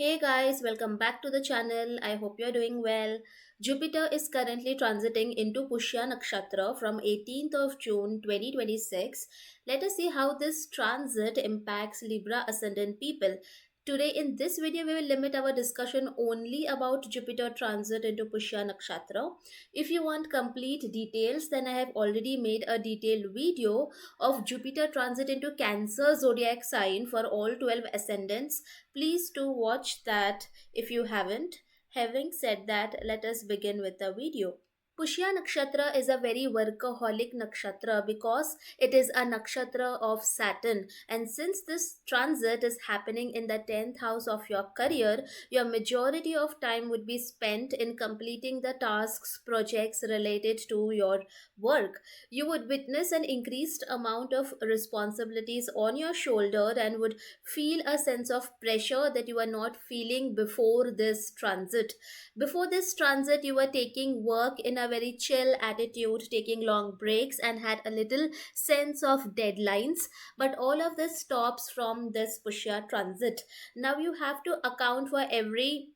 Hey guys, welcome back to the channel. I hope you're doing well. Jupiter is currently transiting into Pushya Nakshatra from 18th of June 2026. Let us see how this transit impacts Libra Ascendant people. Today in this video we will limit our discussion only about Jupiter transit into Pushya Nakshatra. If you want complete details, then I have already made a detailed video of Jupiter transit into Cancer zodiac sign for all 12 ascendants. Please do watch that if you haven't. Having said that, let us begin with the video. Pushya Nakshatra is a very workaholic nakshatra because it is a nakshatra of Saturn. And since this transit is happening in the 10th house of your career, your majority of time would be spent in completing the tasks, projects related to your work. You would witness an increased amount of responsibilities on your shoulder and would feel a sense of pressure that you are not feeling before this transit. Before this transit, you were taking work in a very chill attitude, taking long breaks, and had a little sense of deadlines. But all of this stops from this Pushya transit. Now you have to account for every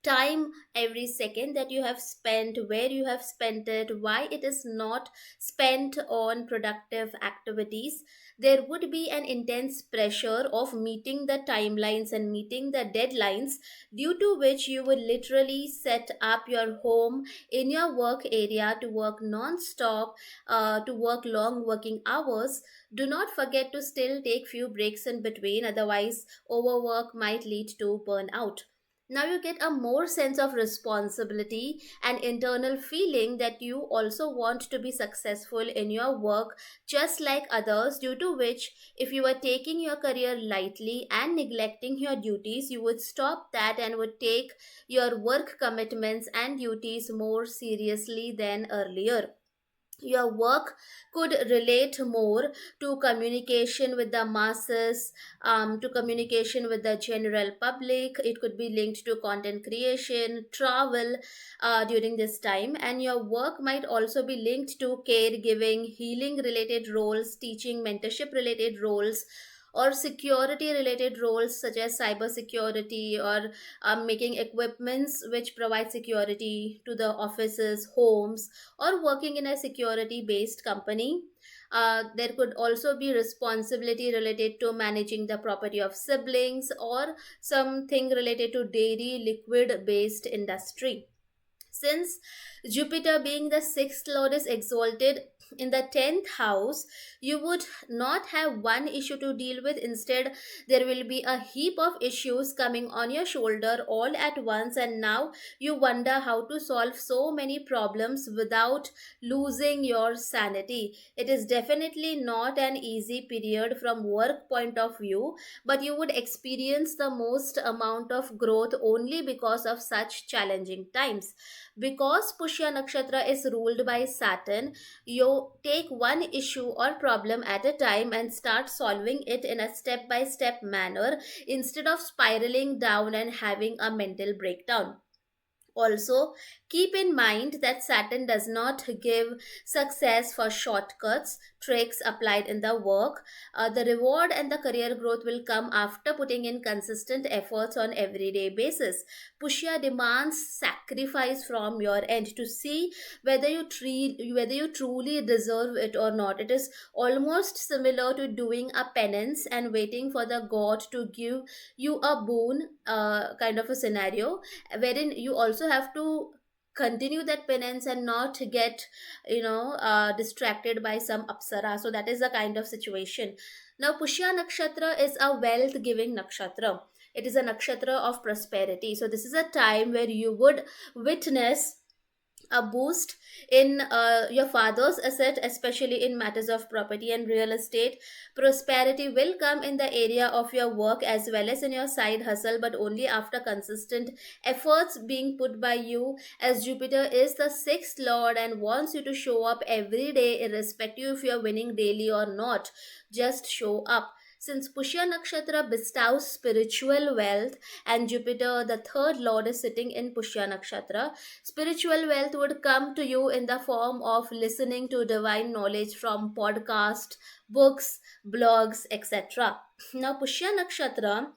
time, every second that you have spent, where you have spent it, why it is not spent on productive activities. There would be an intense pressure of meeting the timelines and meeting the deadlines, due to which you would literally set up your home in your work area to work non-stop, to work long working hours. Do not forget to still take few breaks in between, otherwise overwork might lead to burnout. Now you get a more sense of responsibility and internal feeling that you also want to be successful in your work just like others, due to which if you were taking your career lightly and neglecting your duties, you would stop that and would take your work commitments and duties more seriously than earlier. Your work could relate more to communication with the masses, to communication with the general public. It could be linked to content creation, travel during this time, and your work might also be linked to caregiving, healing related roles, teaching, mentorship related roles, or security related roles such as cyber security, or making equipments which provide security to the offices, homes, or working in a security based company. There could also be responsibility related to managing the property of siblings, or something related to dairy liquid based industry. Since Jupiter, being the sixth lord, is exalted in the 10th house, you would not have one issue to deal with. Instead, there will be a heap of issues coming on your shoulder all at once, and now you wonder how to solve so many problems without losing your sanity. It is definitely not an easy period from work point of view, but you would experience the most amount of growth only because of such challenging times. Because Pushya Nakshatra is ruled by Saturn, you take one issue or problem at a time and start solving it in a step by step manner instead of spiraling down and having a mental breakdown. Also, keep in mind that Saturn does not give success for shortcuts, tricks applied in the work. The reward and the career growth will come after putting in consistent efforts on everyday basis. Pushya demands sacrifice from your end to see whether you truly deserve it or not. It is almost similar to doing a penance and waiting for the god to give you a boon, kind of a scenario, wherein you also have to continue that penance and not get distracted by some apsara. So that is the kind of situation. Now Pushya Nakshatra is a wealth giving nakshatra. It is a nakshatra of prosperity, so this is a time where you would witness a boost in your father's asset, especially in matters of property and real estate. Prosperity will come in the area of your work as well as in your side hustle, but only after consistent efforts being put by you, as Jupiter is the sixth lord and wants you to show up every day, irrespective if you're winning daily or not. Just show up. Since Pushya Nakshatra bestows spiritual wealth and Jupiter, the third lord, is sitting in Pushya Nakshatra, spiritual wealth would come to you in the form of listening to divine knowledge from podcasts, books, blogs, etc. Now, Pushya Nakshatra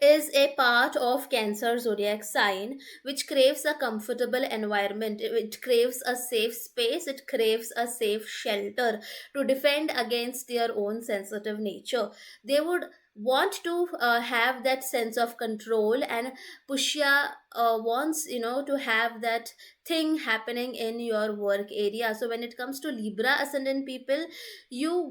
is a part of Cancer zodiac sign which craves a comfortable environment. It craves a safe space, it craves a safe shelter to defend against their own sensitive nature. They would want to have that sense of control, and Pushya wants, to have that thing happening in your work area. So when it comes to Libra ascendant people, you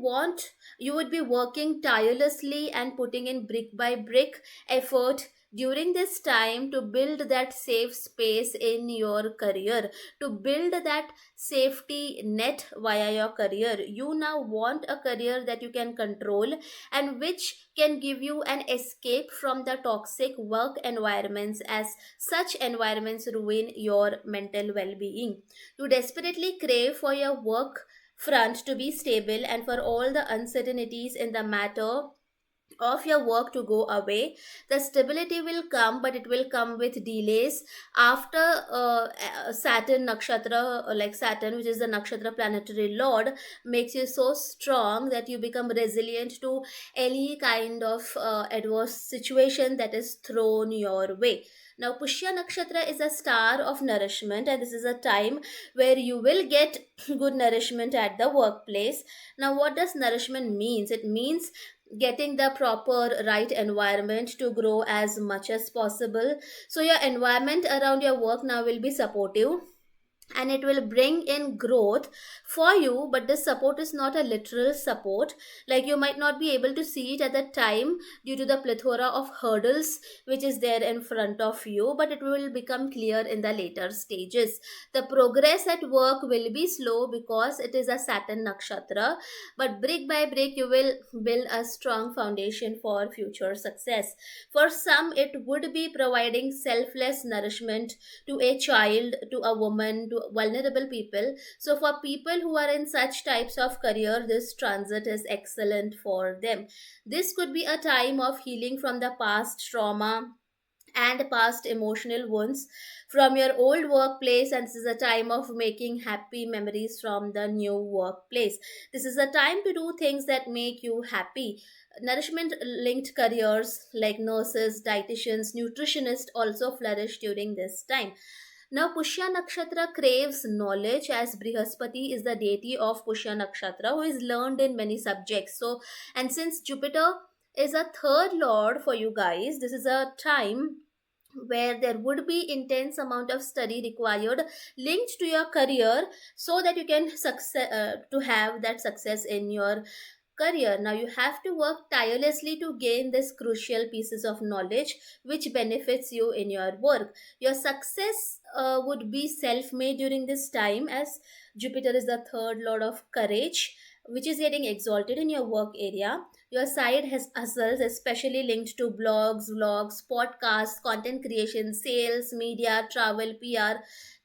would be working tirelessly and putting in brick by brick effort during this time to build that safe space in your career, to build that safety net via your career. You now want a career that you can control and which can give you an escape from the toxic work environments, as such environments ruin your mental well-being. You desperately crave for your work front to be stable and for all the uncertainties in the matter of your work to go away. The stability will come, but it will come with delays. After Saturn nakshatra, like Saturn, which is the nakshatra planetary lord, makes you so strong that you become resilient to any kind of adverse situation that is thrown your way. Now, Pushya Nakshatra is a star of nourishment, and this is a time where you will get good nourishment at the workplace. Now, what does nourishment means? It means getting the proper right environment to grow as much as possible. So your environment around your work now will be supportive, and it will bring in growth for you, but this support is not a literal support. Like, you might not be able to see it at the time due to the plethora of hurdles which is there in front of you, but it will become clear in the later stages. The progress at work will be slow because it is a Saturn nakshatra, but brick by brick you will build a strong foundation for future success. For some, it would be providing selfless nourishment to a child, to a woman, to vulnerable people. So, for people who are in such types of career, this transit is excellent for them. This could be a time of healing from the past trauma and past emotional wounds from your old workplace, and this is a time of making happy memories from the new workplace. This is a time to do things that make you happy. Nourishment linked careers like nurses, dietitians, nutritionists also flourish during this time. Now, Pushya Nakshatra craves knowledge, as Brihaspati is the deity of Pushya Nakshatra, who is learned in many subjects. So, and since Jupiter is a third lord for you guys, this is a time where there would be intense amount of study required linked to your career, so that you can success to have that success in your career. Now, you have to work tirelessly to gain this crucial pieces of knowledge which benefits you in your work. Your success would be self-made during this time, as Jupiter is the third lord of courage, which is getting exalted in your work area. Your side has hustles, especially linked to blogs, vlogs, podcasts, content creation, sales, media, travel, PR,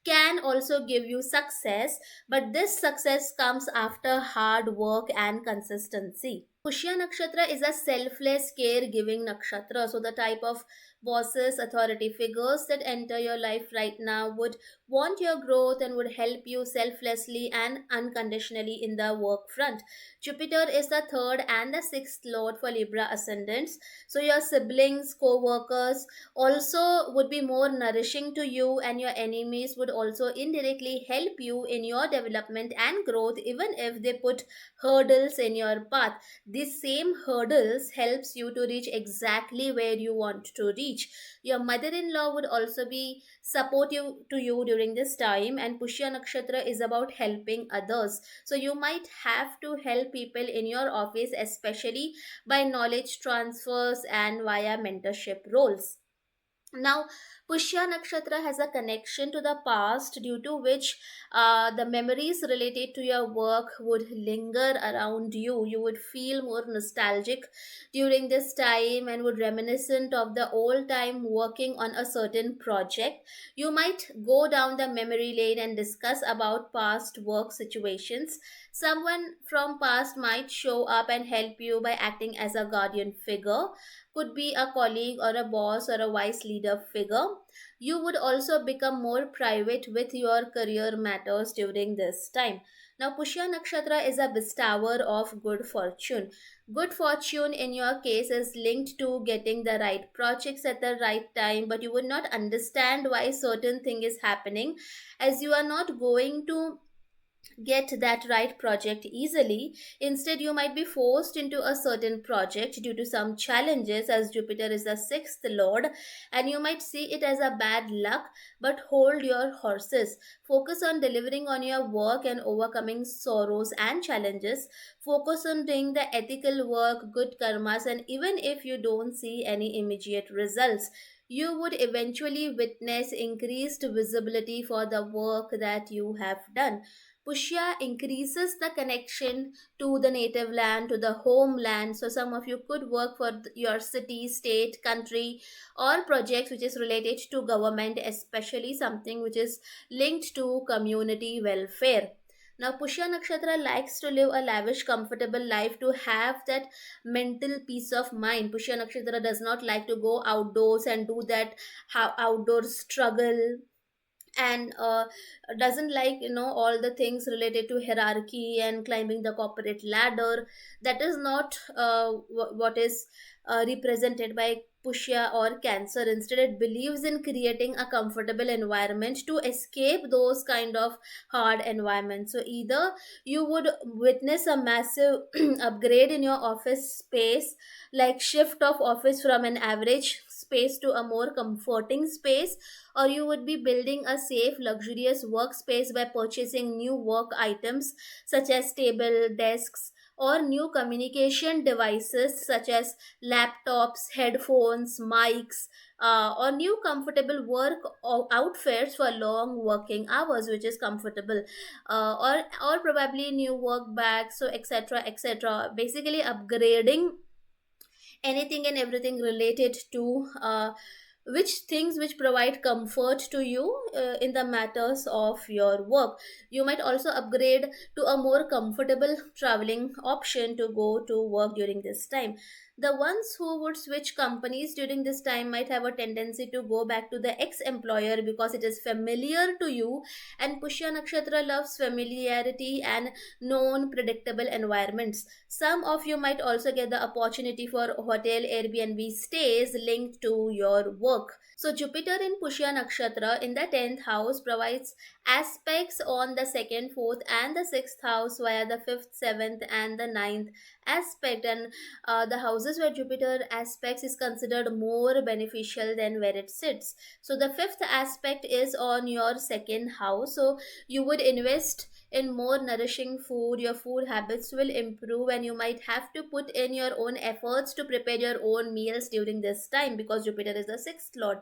can also give you success, but this success comes after hard work and consistency. Pushya Nakshatra is a selfless caregiving nakshatra. So, the type of bosses, authority figures that enter your life right now would want your growth and would help you selflessly and unconditionally in the work front. Jupiter is the third and the sixth lord for Libra ascendants. So, your siblings, co workers also would be more nourishing to you, and your enemies would also indirectly help you in your development and growth, even if they put hurdles in your path. These same hurdles helps you to reach exactly where you want to reach. Your mother-in-law would also be supportive to you during this time, and Pushya Nakshatra is about helping others. So you might have to help people in your office, especially by knowledge transfers and via mentorship roles. Now, Pushya Nakshatra has a connection to the past, due to which the memories related to your work would linger around you. You would feel more nostalgic during this time and would reminiscent of the old time working on a certain project. You might go down the memory lane and discuss about past work situations. Someone from past might show up and help you by acting as a guardian figure, could be a colleague or a boss or a wise leader figure. You would also become more private with your career matters during this time. Now, Pushya Nakshatra is a bestower of good fortune. Good fortune in your case is linked to getting the right projects at the right time, but you would not understand why certain thing is happening, as you are not going to get that right project easily. Instead, you might be forced into a certain project due to some challenges, as Jupiter is the sixth lord, and you might see it as a bad luck. But hold your horses. Focus on delivering on your work and overcoming sorrows and challenges. Focus on doing the ethical work, good karmas, and even if you don't see any immediate results, you would eventually witness increased visibility for the work that you have done. Pushya increases the connection to the native land, to the homeland. So, some of you could work for your city, state, country, or projects which is related to government, especially something which is linked to community welfare. Now, Pushya Nakshatra likes to live a lavish, comfortable life to have that mental peace of mind. Pushya Nakshatra does not like to go outdoors and do that outdoor struggle, and doesn't like, all the things related to hierarchy and climbing the corporate ladder. That is not what is represented by Pushya or Cancer. Instead, it believes in creating a comfortable environment to escape those kind of hard environments. So either you would witness a massive upgrade in your office space, like shift of office from an average space to a more comforting space, or you would be building a safe, luxurious workspace by purchasing new work items such as table, desks, or new communication devices such as laptops, headphones, mics, or new comfortable work outfits for long working hours, which is comfortable, or probably new work bags, so etc. etc. Basically, upgrading anything and everything related to which things which provide comfort to you in the matters of your work. You might also upgrade to a more comfortable traveling option to go to work during this time. The ones who would switch companies during this time might have a tendency to go back to the ex employer because it is familiar to you, and Pushya Nakshatra loves familiarity and known predictable environments. Some of you might also get the opportunity for hotel Airbnb stays linked to your work. So, Jupiter in Pushya Nakshatra in the 10th house provides aspects on the 2nd, 4th, and the 6th house via the 5th, 7th, and the ninth aspect. And the houses where Jupiter aspects is considered more beneficial than where it sits. So, the 5th aspect is on your 2nd house. So, you would invest in more nourishing food. Your food habits will improve, and you might have to put in your own efforts to prepare your own meals during this time, because Jupiter is the sixth lord.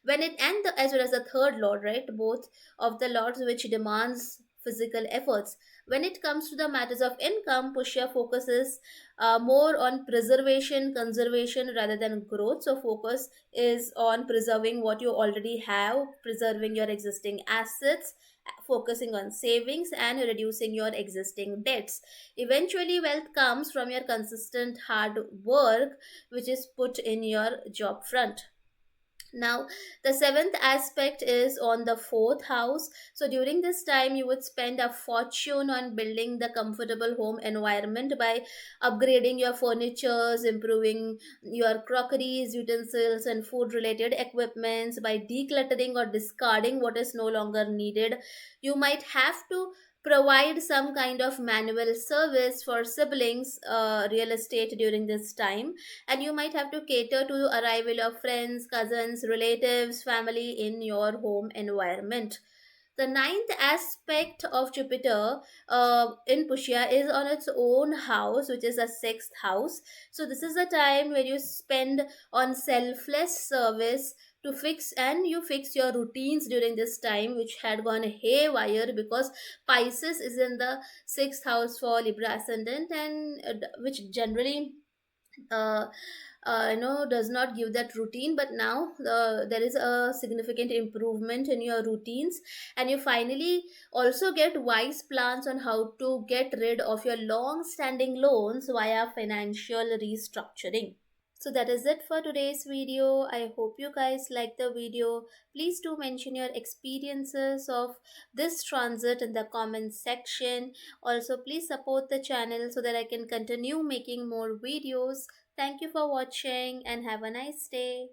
When it and the, as well as the third lord, right? Both of the lords which demands physical efforts. When it comes to the matters of income, Pushya focuses more on preservation, conservation rather than growth. So, focus is on preserving what you already have, preserving your existing assets, focusing on savings, and reducing your existing debts. Eventually, wealth comes from your consistent hard work, which is put in your job front. Now, the seventh aspect is on the fourth house. So, during this time, you would spend a fortune on building the comfortable home environment by upgrading your furnitures, improving your crockeries, utensils, and food related equipments, by decluttering or discarding what is no longer needed. You might have to provide some kind of manual service for siblings, real estate during this time, and you might have to cater to the arrival of friends, cousins, relatives, family in your home environment. The ninth aspect of Jupiter in Pushya is on its own house, which is a sixth house. So, this is a time where you spend on selfless service to fix, and you fix your routines during this time, which had gone haywire because Pisces is in the sixth house for Libra Ascendant, and which generally uh, does not give that routine. But now there is a significant improvement in your routines, and you finally also get wise plans on how to get rid of your long standing loans via financial restructuring. So that is it for today's video. I hope you guys like the video. Please do mention your experiences of this transit in the comments section. Also, please support the channel so that I can continue making more videos. Thank you for watching and have a nice day.